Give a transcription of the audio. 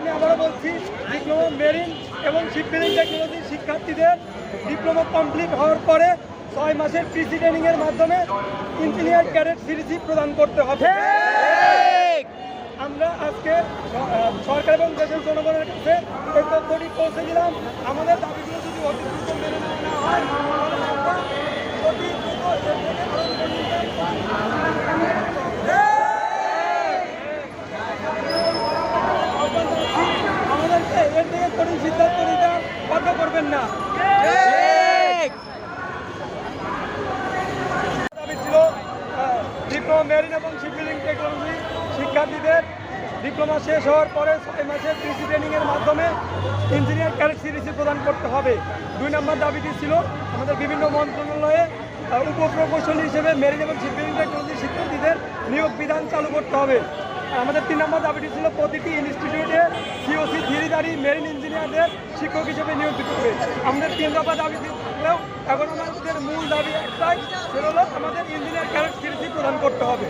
আমি আবারও বলছি, ডিপ্লোমা মেরিন এবং শিপবিল্ডিং টেকনোলজি শিক্ষার্থীদের ডিপ্লোমা কমপ্লিট হওয়ার পরে 6 মাসের পিসি ট্রেনিংয়ের মাধ্যমে ইঞ্জিনিয়ার ক্যাডেট সিরিজ প্রদান করতে হবে। আমরা আজকে সরকার এবং দেশের জনগণের কাছে এই তথ্যটি পৌঁছে দিলাম। আমাদের দাবিগুলো যদি অতি দ্রুত মেনে নেওয়া হয়, তাহলে আমরা অতি দ্রুত এর থেকে আমাদেরকে এর থেকে কঠিন সিদ্ধান্ত নিতে বাধ্য করবেন না। দাবি ছিল ডিপ্লোমা মেরিন এবং শিপবিল্ডিং টেকনোলজি শিক্ষার্থীদের ডিপ্লোমা শেষ হওয়ার পরে 6 মাসের পিসি ট্রেনিংয়ের মাধ্যমে ইঞ্জিনিয়ার ক্যাডেট সিরিজ প্রদান করতে হবে। 2 নম্বর দাবিটি ছিল আমাদের বিভিন্ন মন্ত্রণালয়ে উপপ্রকৌশলী হিসেবে মেরিন এবং শিপবিল্ডিং টেকনোলজি শিক্ষার্থীদের নিয়োগ বিধান চালু করতে হবে। আমাদের 3 নম্বর দাবিটি ছিল প্রতিটি ইনস্টিটিউটে সিওসি থ্রিধারী মেরিন ইঞ্জিনিয়ারদের শিক্ষক হিসেবে নিয়োগ দিতে হবে। আমাদের 3 দফা দাবি থাকলেও এখন আমাদের মূল দাবি একটাই, সেটা হলো আমাদের ইঞ্জিনিয়ার ক্যাডেট সিরিজ প্রদান করতে হবে।